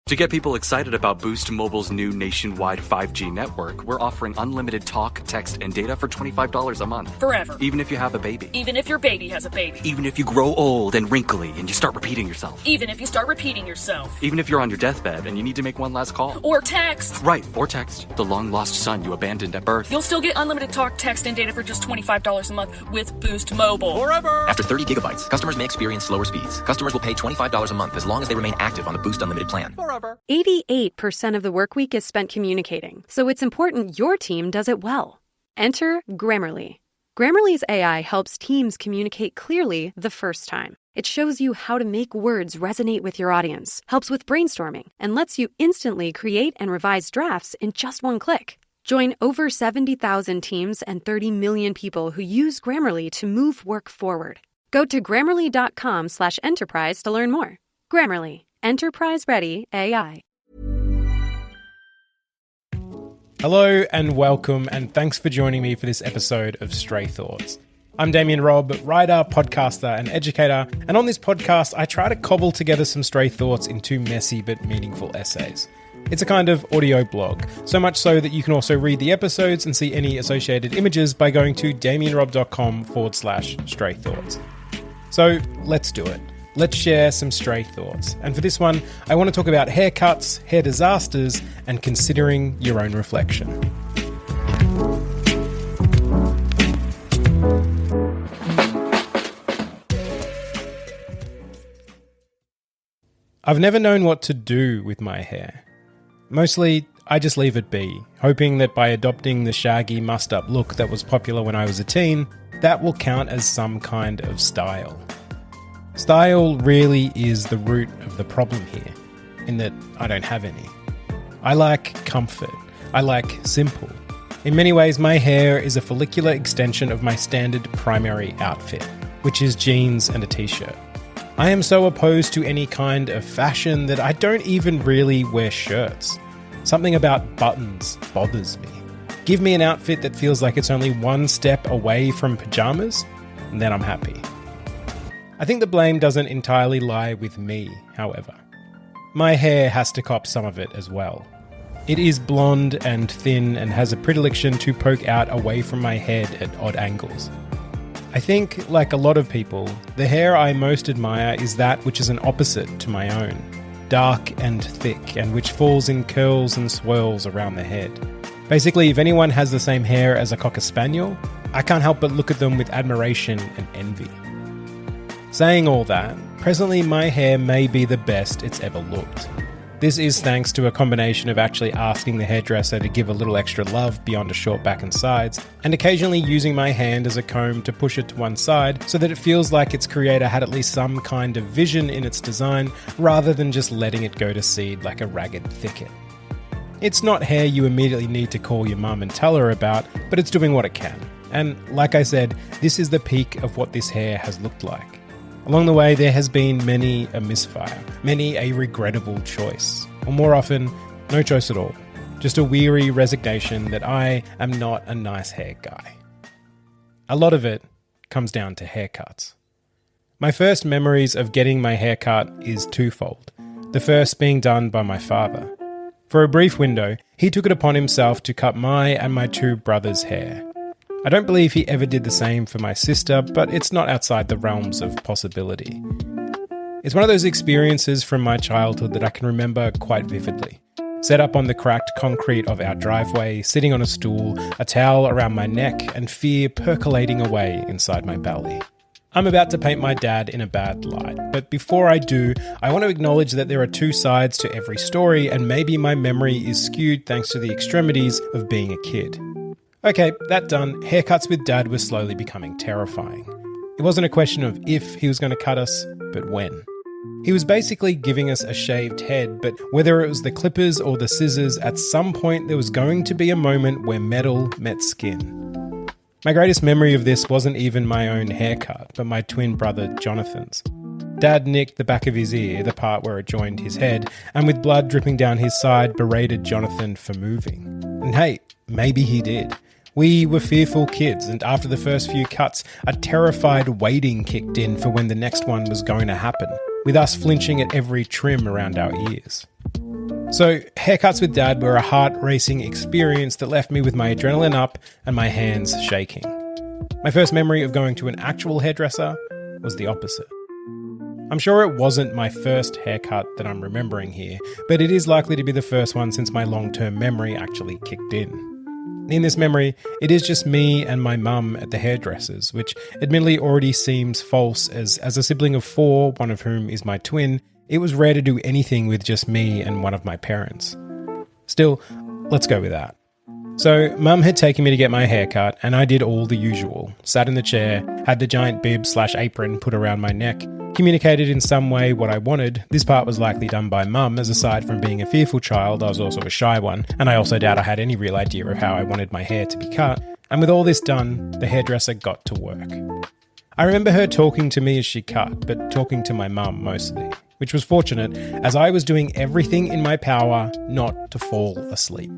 To get people excited about Boost Mobile's new nationwide 5G network, we're offering unlimited talk, text, and data for $25 a month. Forever. Even if you have a baby. Even if your baby has a baby. Even if you grow old and wrinkly and you start repeating yourself. Even if you start repeating yourself. Even if you're on your deathbed and you need to make one last call. Or text. Right, or text. The long-lost son you abandoned at birth. You'll still get unlimited talk, text, and data for just $25 a month with Boost Mobile. Forever! After 30 gigabytes, customers may experience slower speeds. Customers will pay $25 a month as long as they remain active on the Boost Unlimited plan. Forever! 88% of the work week is spent communicating, so it's important your team does it well. Enter Grammarly. Grammarly's AI helps teams communicate clearly the first time. It shows you how to make words resonate with your audience, helps with brainstorming, and lets you instantly create and revise drafts in just one click. Join over 70,000 teams and 30 million people who use Grammarly to move work forward. Go to grammarly.com/enterprise to learn more. Grammarly, enterprise-ready AI. Hello and welcome, and thanks for joining me for this episode of Stray Thoughts. I'm Damian, Robb, writer, podcaster, and educator, and on this podcast I try to cobble together some stray thoughts into messy but meaningful essays. It's a kind of audio blog, so much so that you can also read the episodes and see any associated images by going to damianrobb.com/stray thoughts. So let's do it. Let's share some stray thoughts. And for this one, I want to talk about haircuts, hair disasters, and considering your own reflection. I've never known what to do with my hair. Mostly, I just leave it be, hoping that by adopting the shaggy, mussed-up look that was popular when I was a teen, that will count as some kind of style. Style really is the root of the problem here, in that I don't have any. I like comfort. I like simple. In many ways, my hair is a follicular extension of my standard primary outfit, which is jeans and a t-shirt. I am so opposed to any kind of fashion that I don't even really wear shirts. Something about buttons bothers me. Give me an outfit that feels like it's only one step away from pajamas, and then I'm happy. I think the blame doesn't entirely lie with me, however. My hair has to cop some of it as well. It is blonde and thin and has a predilection to poke out away from my head at odd angles. I think, like a lot of people, the hair I most admire is that which is an opposite to my own. Dark and thick, and which falls in curls and swirls around the head. Basically, if anyone has the same hair as a Cocker Spaniel, I can't help but look at them with admiration and envy. Saying all that, presently my hair may be the best it's ever looked. This is thanks to a combination of actually asking the hairdresser to give a little extra love beyond a short back and sides, and occasionally using my hand as a comb to push it to one side so that it feels like its creator had at least some kind of vision in its design, rather than just letting it go to seed like a ragged thicket. It's not hair you immediately need to call your mum and tell her about, but it's doing what it can. And like I said, this is the peak of what this hair has looked like. Along the way, there has been many a misfire, many a regrettable choice, or more often, no choice at all. Just a weary resignation that I am not a nice hair guy. A lot of it comes down to haircuts. My first memories of getting my haircut is twofold, the first being done by my father. For a brief window, he took it upon himself to cut my and my two brothers' hair. I don't believe he ever did the same for my sister, but it's not outside the realms of possibility. It's one of those experiences from my childhood that I can remember quite vividly. Set up on the cracked concrete of our driveway, sitting on a stool, a towel around my neck, and fear percolating away inside my belly. I'm about to paint my dad in a bad light, but before I do, I want to acknowledge that there are two sides to every story, and maybe my memory is skewed thanks to the extremities of being a kid. Okay, that done, haircuts with Dad were slowly becoming terrifying. It wasn't a question of if he was going to cut us, but when. He was basically giving us a shaved head, but whether it was the clippers or the scissors, at some point there was going to be a moment where metal met skin. My greatest memory of this wasn't even my own haircut, but my twin brother Jonathan's. Dad nicked the back of his ear, the part where it joined his head, and with blood dripping down his side, berated Jonathan for moving. And hey, maybe he did. We were fearful kids, and after the first few cuts, a terrified waiting kicked in for when the next one was going to happen, with us flinching at every trim around our ears. So, haircuts with Dad were a heart-racing experience that left me with my adrenaline up and my hands shaking. My first memory of going to an actual hairdresser was the opposite. I'm sure it wasn't my first haircut that I'm remembering here, but it is likely to be the first one since my long-term memory actually kicked in. In this memory, it is just me and my mum at the hairdresser's, which admittedly already seems false as a sibling of 4, one of whom is my twin. It was rare to do anything with just me and one of my parents. Still, let's go with that. So, Mum had taken me to get my hair cut, and I did all the usual. Sat in the chair, had the giant bib/apron put around my neck, communicated in some way what I wanted. This part was likely done by Mum, as aside from being a fearful child, I was also a shy one, and I also doubt I had any real idea of how I wanted my hair to be cut. And with all this done, the hairdresser got to work. I remember her talking to me as she cut, but talking to my mum mostly, which was fortunate as I was doing everything in my power not to fall asleep.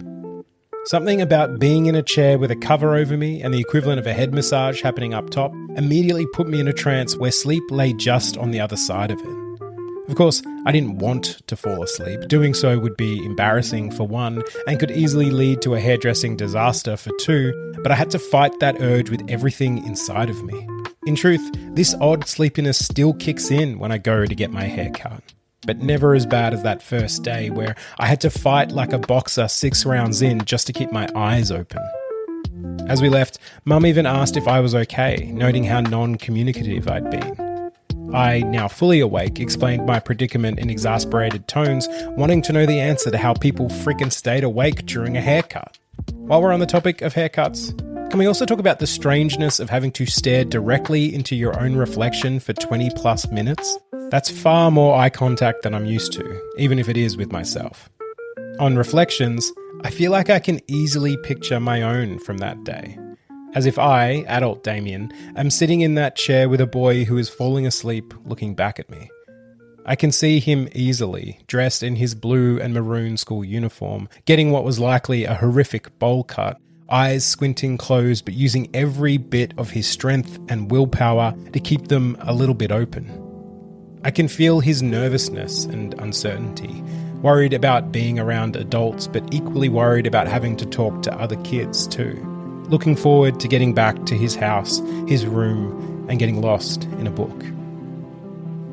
Something about being in a chair with a cover over me and the equivalent of a head massage happening up top immediately put me in a trance where sleep lay just on the other side of it. Of course, I didn't want to fall asleep. Doing so would be embarrassing for 1 and could easily lead to a hairdressing disaster for 2, but I had to fight that urge with everything inside of me. In truth, this odd sleepiness still kicks in when I go to get my hair cut. But never as bad as that first day where I had to fight like a boxer 6 rounds in just to keep my eyes open. As we left, Mum even asked if I was okay, noting how non-communicative I'd been. I, now fully awake, explained my predicament in exasperated tones, wanting to know the answer to how people frickin' stayed awake during a haircut. While we're on the topic of haircuts, can we also talk about the strangeness of having to stare directly into your own reflection for 20 plus minutes? That's far more eye contact than I'm used to, even if it is with myself. On reflections, I feel like I can easily picture my own from that day. As if I, adult Damian, am sitting in that chair with a boy who is falling asleep looking back at me. I can see him easily, dressed in his blue and maroon school uniform, getting what was likely a horrific bowl cut, eyes squinting closed but using every bit of his strength and willpower to keep them a little bit open. I can feel his nervousness and uncertainty, worried about being around adults but equally worried about having to talk to other kids too. Looking forward to getting back to his house, his room, and getting lost in a book.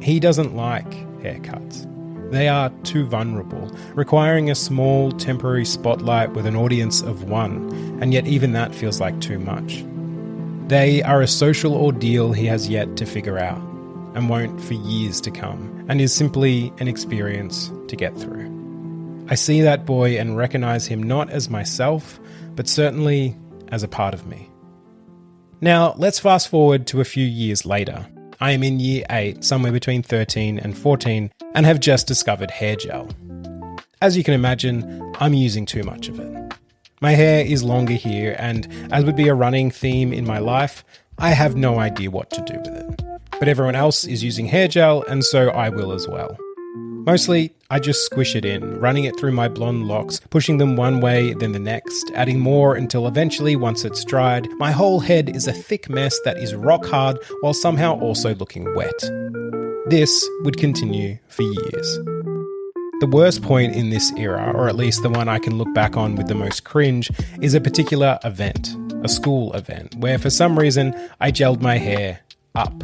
He doesn't like haircuts. They are too vulnerable, requiring a small temporary spotlight with an audience of 1, and yet even that feels like too much. They are a social ordeal he has yet to figure out, and won't for years to come, and is simply an experience to get through. I see that boy and recognise him not as myself, but certainly as a part of me. Now, let's fast forward to a few years later. I am in year 8, somewhere between 13 and 14, and have just discovered hair gel. As you can imagine, I'm using too much of it. My hair is longer here, and as would be a running theme in my life, I have no idea what to do with it. But everyone else is using hair gel, and so I will as well. Mostly, I just squish it in, running it through my blonde locks, pushing them one way then the next, adding more until eventually, once it's dried, my whole head is a thick mess that is rock hard while somehow also looking wet. This would continue for years. The worst point in this era, or at least the one I can look back on with the most cringe, is a particular event, a school event, where for some reason I gelled my hair up.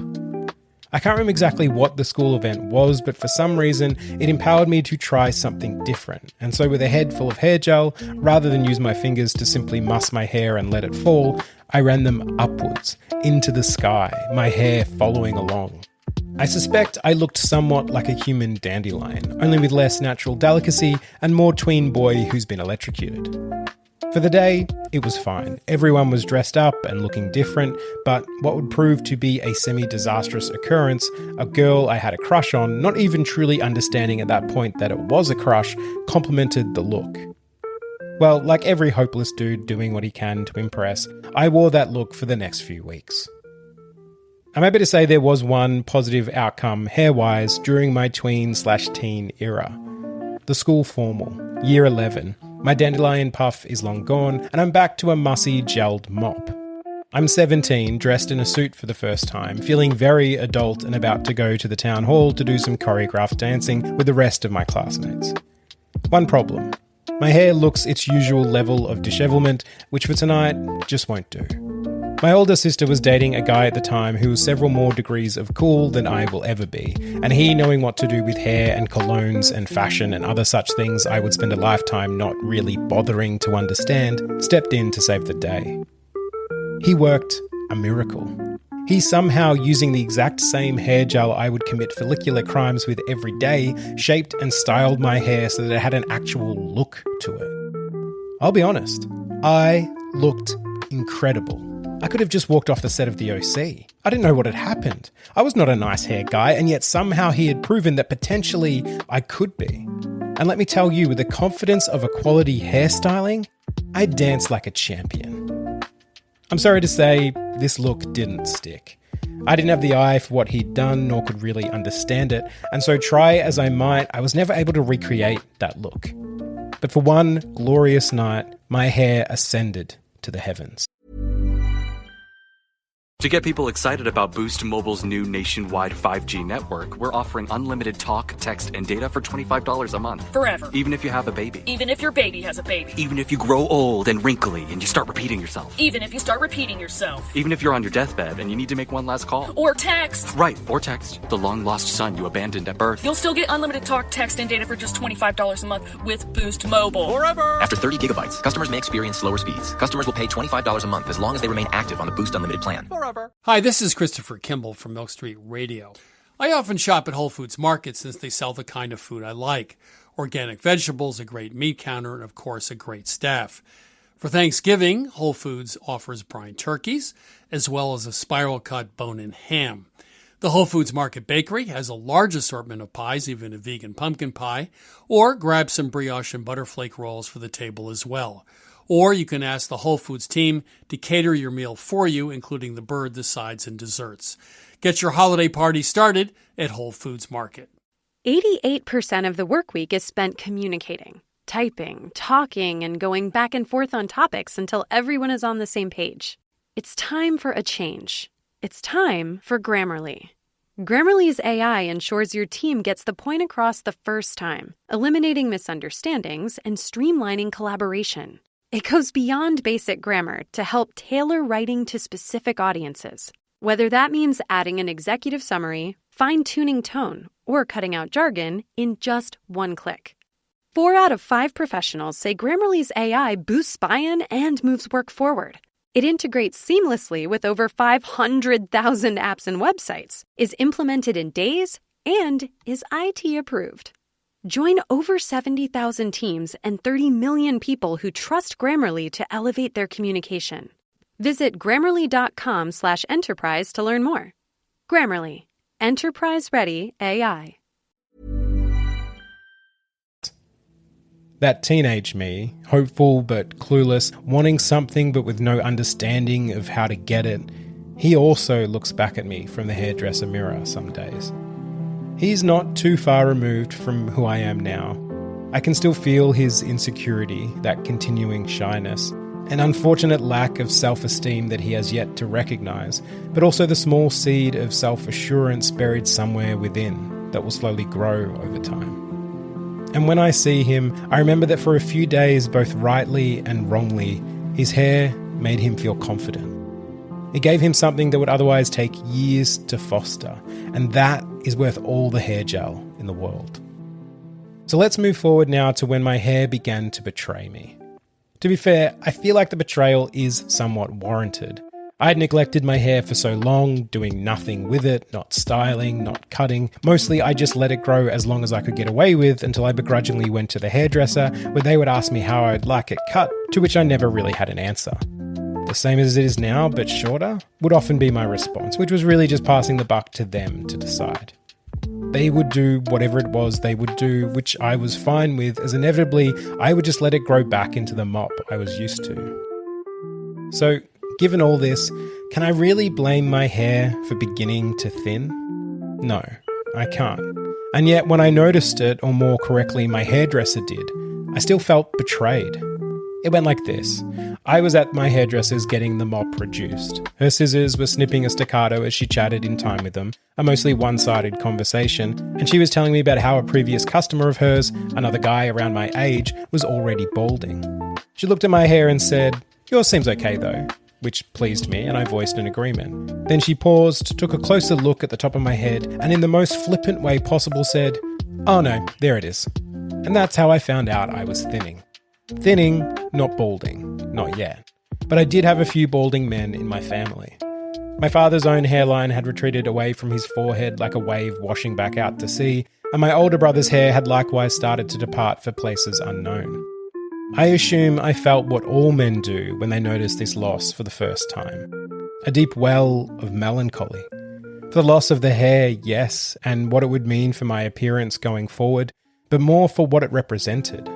I can't remember exactly what the school event was, but for some reason it empowered me to try something different. And so with a head full of hair gel, rather than use my fingers to simply muss my hair and let it fall, I ran them upwards, into the sky, my hair following along. I suspect I looked somewhat like a human dandelion, only with less natural delicacy and more tween boy who's been electrocuted. For the day, it was fine. Everyone was dressed up and looking different, but what would prove to be a semi-disastrous occurrence, a girl I had a crush on, not even truly understanding at that point that it was a crush, complimented the look. Well, like every hopeless dude doing what he can to impress, I wore that look for the next few weeks. I'm happy to say there was one positive outcome hair-wise during my tween/teen era. The school formal, year 11. My dandelion puff is long gone, and I'm back to a mussy, gelled mop. I'm 17, dressed in a suit for the first time, feeling very adult and about to go to the town hall to do some choreographed dancing with the rest of my classmates. One problem. My hair looks its usual level of dishevelment, which for tonight just won't do. My older sister was dating a guy at the time who was several more degrees of cool than I will ever be, and he, knowing what to do with hair and colognes and fashion and other such things I would spend a lifetime not really bothering to understand, stepped in to save the day. He worked a miracle. He somehow, using the exact same hair gel I would commit follicular crimes with every day, shaped and styled my hair so that it had an actual look to it. I'll be honest, I looked incredible. I could have just walked off the set of the OC. I didn't know what had happened. I was not a nice hair guy, and yet somehow he had proven that potentially I could be. And let me tell you, with the confidence of a quality hairstyling, I danced like a champion. I'm sorry to say, this look didn't stick. I didn't have the eye for what he'd done, nor could really understand it, and so try as I might, I was never able to recreate that look. But for one glorious night, my hair ascended to the heavens. To get people excited about Boost Mobile's new nationwide 5G network, we're offering unlimited talk, text, and data for $25 a month. Forever. Even if you have a baby. Even if your baby has a baby. Even if you grow old and wrinkly and you start repeating yourself. Even if you start repeating yourself. Even if you're on your deathbed and you need to make one last call. Or text. Right, or text the long-lost son you abandoned at birth. You'll still get unlimited talk, text, and data for just $25 a month with Boost Mobile. Forever! After 30 gigabytes, customers may experience slower speeds. Customers will pay $25 a month as long as they remain active on the Boost Unlimited plan. Forever! Hi, this is Christopher Kimball from Milk Street Radio. I often shop at Whole Foods Market since they sell the kind of food I like. Organic vegetables, a great meat counter, and of course a great staff. For Thanksgiving, Whole Foods offers brine turkeys, as well as a spiral-cut bone-in ham. The Whole Foods Market Bakery has a large assortment of pies, even a vegan pumpkin pie, or grab some brioche and butterflake rolls for the table as well. Or you can ask the Whole Foods team to cater your meal for you, including the bird, the sides, and desserts. Get your holiday party started at Whole Foods Market. 88% of the work week is spent communicating, typing, talking, and going back and forth on topics until everyone is on the same page. It's time for a change. It's time for Grammarly. Grammarly's AI ensures your team gets the point across the first time, eliminating misunderstandings and streamlining collaboration. It goes beyond basic grammar to help tailor writing to specific audiences, whether that means adding an executive summary, fine-tuning tone, or cutting out jargon in just one click. 4 out of 5 professionals say Grammarly's AI boosts buy-in and moves work forward. It integrates seamlessly with over 500,000 apps and websites, is implemented in days, and is IT approved. Join over 70,000 teams and 30 million people who trust Grammarly to elevate their communication. Visit Grammarly.com/enterprise to learn more. Grammarly. Enterprise-ready AI. That teenage me, hopeful but clueless, wanting something but with no understanding of how to get it, he also looks back at me from the hairdresser mirror some days. He's not too far removed from who I am now. I can still feel his insecurity, that continuing shyness, an unfortunate lack of self-esteem that he has yet to recognise, but also the small seed of self-assurance buried somewhere within that will slowly grow over time. And when I see him, I remember that for a few days, both rightly and wrongly, his hair made him feel confident. It gave him something that would otherwise take years to foster, and that is worth all the hair gel in the world. So let's move forward now to when my hair began to betray me. To be fair, I feel like the betrayal is somewhat warranted. I had neglected my hair for so long, doing nothing with it, not styling, not cutting. Mostly I just let it grow as long as I could get away with until I begrudgingly went to the hairdresser where they would ask me how I'd like it cut, to which I never really had an answer. The same as it is now, but shorter, would often be my response, which was really just passing the buck to them to decide. They would do whatever it was they would do, which I was fine with, as inevitably I would just let it grow back into the mop I was used to. So, given all this, can I really blame my hair for beginning to thin? No, I can't. And yet when I noticed it, or more correctly my hairdresser did, I still felt betrayed. It went like this. I was at my hairdresser's getting the mop reduced. Her scissors were snipping a staccato as she chatted in time with them, a mostly one-sided conversation, and she was telling me about how a previous customer of hers, another guy around my age, was already balding. She looked at my hair and said, "Yours seems okay though," which pleased me, and I voiced an agreement. Then she paused, took a closer look at the top of my head, and in the most flippant way possible said, "Oh no, there it is." And that's how I found out I was thinning. Thinning, not balding. Not yet. But I did have a few balding men in my family. My father's own hairline had retreated away from his forehead like a wave washing back out to sea, and my older brother's hair had likewise started to depart for places unknown. I assume I felt what all men do when they notice this loss for the first time. A deep well of melancholy. For the loss of the hair, yes, and what it would mean for my appearance going forward, but more for what it represented.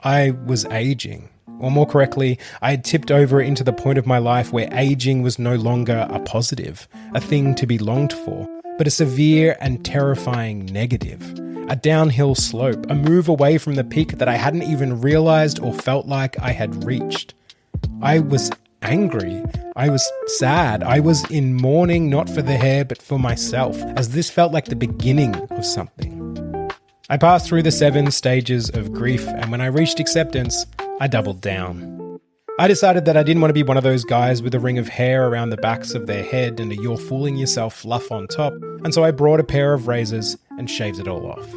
I was aging. Or more correctly, I had tipped over into the point of my life where aging was no longer a positive, a thing to be longed for, but a severe and terrifying negative. A downhill slope, a move away from the peak that I hadn't even realised or felt like I had reached. I was angry. I was sad. I was in mourning not for the hair but for myself, as this felt like the beginning of something. I passed through the 7 stages of grief, and when I reached acceptance, I doubled down. I decided that I didn't want to be one of those guys with a ring of hair around the backs of their head and a "you're fooling yourself" fluff on top, and so I brought a pair of razors and shaved it all off.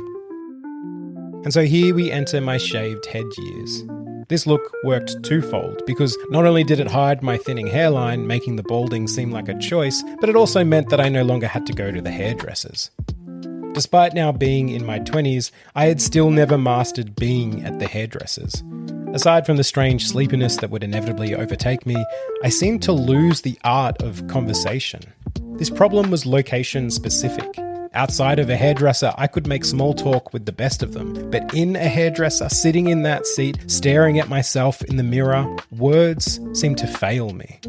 And so here we enter my shaved head years. This look worked twofold, because not only did it hide my thinning hairline, making the balding seem like a choice, but it also meant that I no longer had to go to the hairdressers. Despite now being in my 20s, I had still never mastered being at the hairdressers. Aside from the strange sleepiness that would inevitably overtake me, I seemed to lose the art of conversation. This problem was location specific. Outside of a hairdresser, I could make small talk with the best of them, but in a hairdresser, sitting in that seat, staring at myself in the mirror, words seemed to fail me.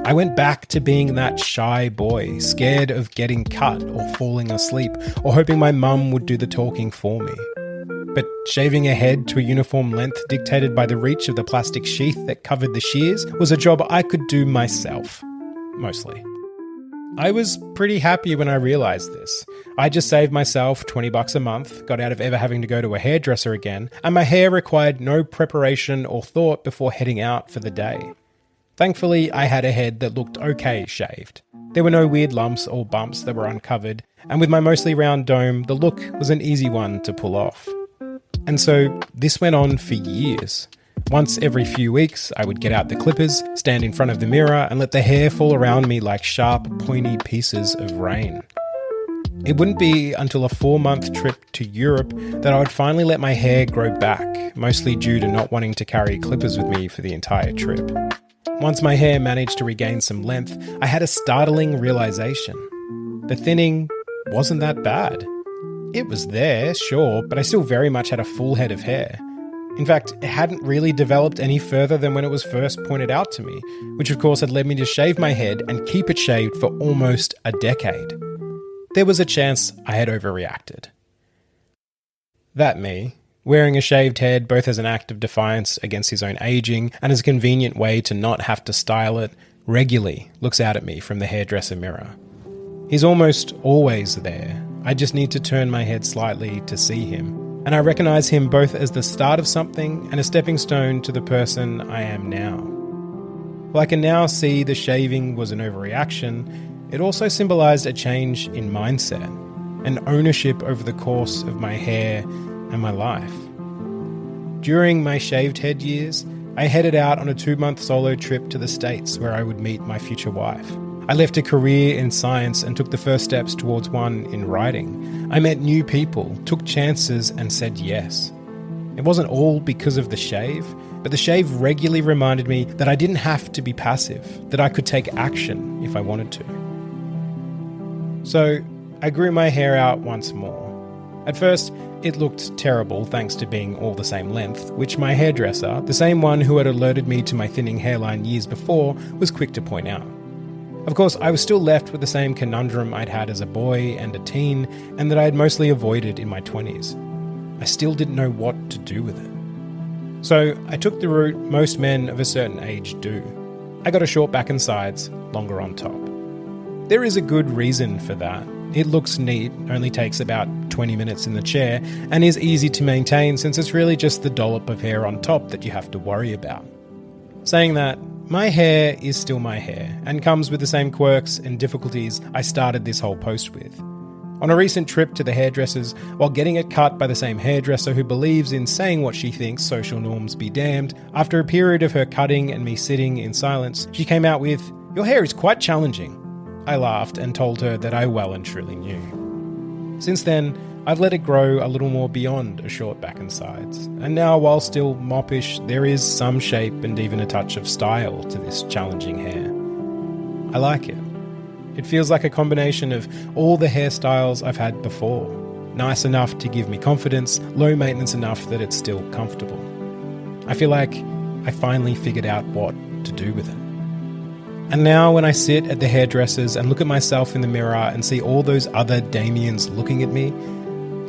I went back to being that shy boy, scared of getting cut or falling asleep, or hoping my mum would do the talking for me. But shaving a head to a uniform length dictated by the reach of the plastic sheath that covered the shears was a job I could do myself. Mostly. I was pretty happy when I realised this. I just saved myself $20 a month, got out of ever having to go to a hairdresser again, and my hair required no preparation or thought before heading out for the day. Thankfully, I had a head that looked okay shaved. There were no weird lumps or bumps that were uncovered, and with my mostly round dome, the look was an easy one to pull off. And so this went on for years. Once every few weeks, I would get out the clippers, stand in front of the mirror, and let the hair fall around me like sharp, pointy pieces of rain. It wouldn't be until a 4-month trip to Europe that I would finally let my hair grow back, mostly due to not wanting to carry clippers with me for the entire trip. Once my hair managed to regain some length, I had a startling realization. The thinning wasn't that bad. It was there, sure, but I still very much had a full head of hair. In fact, it hadn't really developed any further than when it was first pointed out to me, which of course had led me to shave my head and keep it shaved for almost a decade. There was a chance I had overreacted. That me, wearing a shaved head both as an act of defiance against his own aging and as a convenient way to not have to style it, regularly looks out at me from the hairdresser mirror. He's almost always there. I just need to turn my head slightly to see him, and I recognise him both as the start of something and a stepping stone to the person I am now. While I can now see the shaving was an overreaction, it also symbolised a change in mindset, an ownership over the course of my hair and my life. During my shaved head years, I headed out on a 2-month solo trip to the States where I would meet my future wife. I left a career in science and took the first steps towards one in writing. I met new people, took chances and said yes. It wasn't all because of the shave, but the shave regularly reminded me that I didn't have to be passive, that I could take action if I wanted to. So I grew my hair out once more. At first, it looked terrible thanks to being all the same length, which my hairdresser, the same one who had alerted me to my thinning hairline years before, was quick to point out. Of course, I was still left with the same conundrum I'd had as a boy and a teen, and that I had mostly avoided in my 20s. I still didn't know what to do with it. So I took the route most men of a certain age do. I got a short back and sides, longer on top. There is a good reason for that. It looks neat, only takes about 20 minutes in the chair, and is easy to maintain since it's really just the dollop of hair on top that you have to worry about. Saying that, my hair is still my hair, and comes with the same quirks and difficulties I started this whole post with. On a recent trip to the hairdressers, while getting it cut by the same hairdresser who believes in saying what she thinks, social norms be damned, after a period of her cutting and me sitting in silence, she came out with, "Your hair is quite challenging." I laughed and told her that I well and truly knew. Since then, I've let it grow a little more beyond a short back and sides, and now while still moppish, there is some shape and even a touch of style to this challenging hair. I like it. It feels like a combination of all the hairstyles I've had before. Nice enough to give me confidence, low maintenance enough that it's still comfortable. I feel like I finally figured out what to do with it. And now when I sit at the hairdressers and look at myself in the mirror and see all those other Damians looking at me,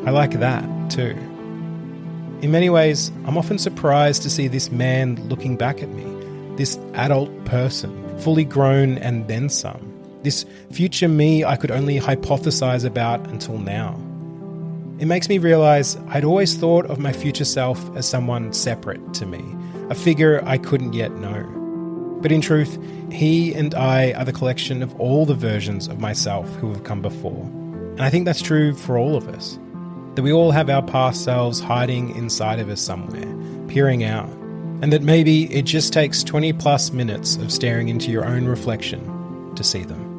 I like that too. In many ways, I'm often surprised to see this man looking back at me, this adult person, fully grown and then some, this future me I could only hypothesize about until now. It makes me realise I'd always thought of my future self as someone separate to me, a figure I couldn't yet know. But in truth, he and I are the collection of all the versions of myself who have come before. And I think that's true for all of us. That we all have our past selves hiding inside of us somewhere, peering out, and that maybe it just takes 20 plus minutes of staring into your own reflection to see them.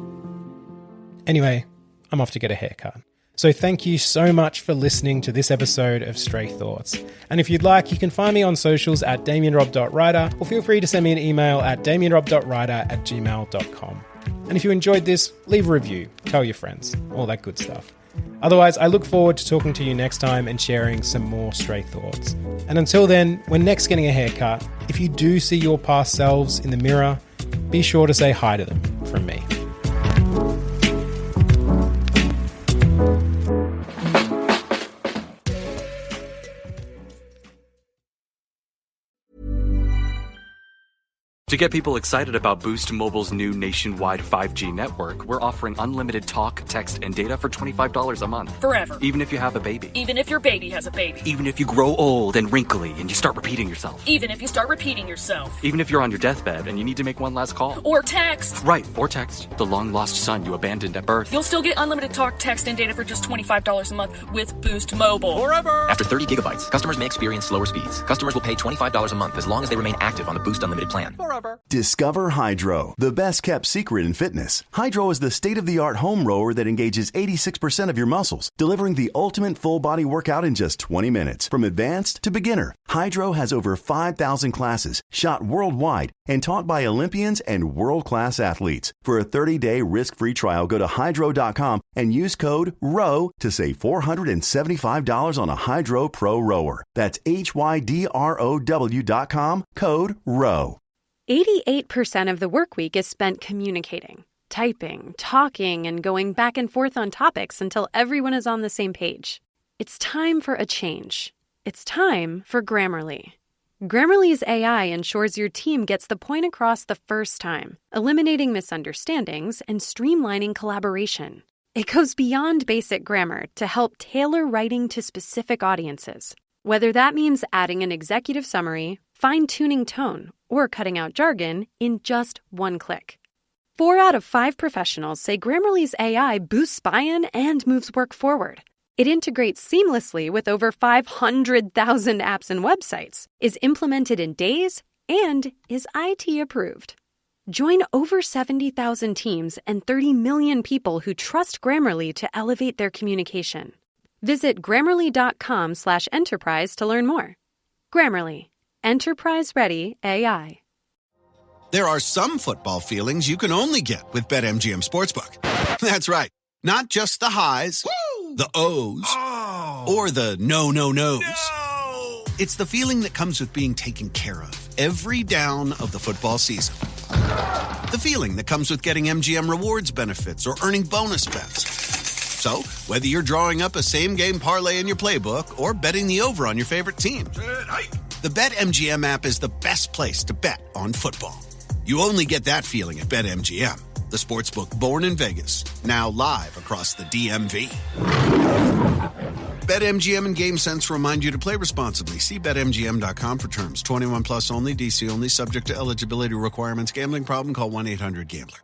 Anyway, I'm off to get a haircut. So thank you so much for listening to this episode of Stray Thoughts. And if you'd like, you can find me on socials at damianrob.writer, or feel free to send me an email at damianrob.writer@gmail.com. And if you enjoyed this, leave a review, tell your friends, all that good stuff. Otherwise, I look forward to talking to you next time and sharing some more stray thoughts. And until then, when next getting a haircut, if you do see your past selves in the mirror, be sure to say hi to them from me. To get people excited about Boost Mobile's new nationwide 5G network, we're offering unlimited talk, text, and data for $25 a month. Forever. Even if you have a baby. Even if your baby has a baby. Even if you grow old and wrinkly and you start repeating yourself. Even if you start repeating yourself. Even if you're on your deathbed and you need to make one last call. Or text. Right, or text. The long-lost son you abandoned at birth. You'll still get unlimited talk, text, and data for just $25 a month with Boost Mobile. Forever! After 30 gigabytes, customers may experience slower speeds. Customers will pay $25 a month as long as they remain active on the Boost Unlimited plan. Forever! Discover Hydro, the best-kept secret in fitness. Hydro is the state-of-the-art home rower that engages 86% of your muscles, delivering the ultimate full-body workout in just 20 minutes. From advanced to beginner, Hydro has over 5,000 classes, shot worldwide, and taught by Olympians and world-class athletes. For a 30-day risk-free trial, go to hydro.com and use code ROW to save $475 on a Hydro Pro rower. That's HYDROW.com, code ROW. 88% of the workweek is spent communicating, typing, talking, and going back and forth on topics until everyone is on the same page. It's time for a change. It's time for Grammarly. Grammarly's AI ensures your team gets the point across the first time, eliminating misunderstandings and streamlining collaboration. It goes beyond basic grammar to help tailor writing to specific audiences. Whether that means adding an executive summary, fine-tuning tone, or cutting out jargon in just one click. 4 out of 5 professionals say Grammarly's AI boosts buy-in and moves work forward. It integrates seamlessly with over 500,000 apps and websites, is implemented in days, and is IT approved. Join over 70,000 teams and 30 million people who trust Grammarly to elevate their communication. Visit Grammarly.com/enterprise to learn more. Grammarly. Enterprise-ready AI. There are some football feelings you can only get with BetMGM Sportsbook. That's right. Not just the highs, the O's, or the no-no-nos. No. It's the feeling that comes with being taken care of every down of the football season. The feeling that comes with getting MGM Rewards benefits or earning bonus bets. So, whether you're drawing up a same-game parlay in your playbook or betting the over on your favorite team, The BetMGM app is the best place to bet on football. You only get that feeling at BetMGM, the sportsbook born in Vegas, now live across the DMV. BetMGM and GameSense remind you to play responsibly. See BetMGM.com for terms. 21 plus only, DC only, subject to eligibility requirements. Gambling problem? Call 1-800-GAMBLER.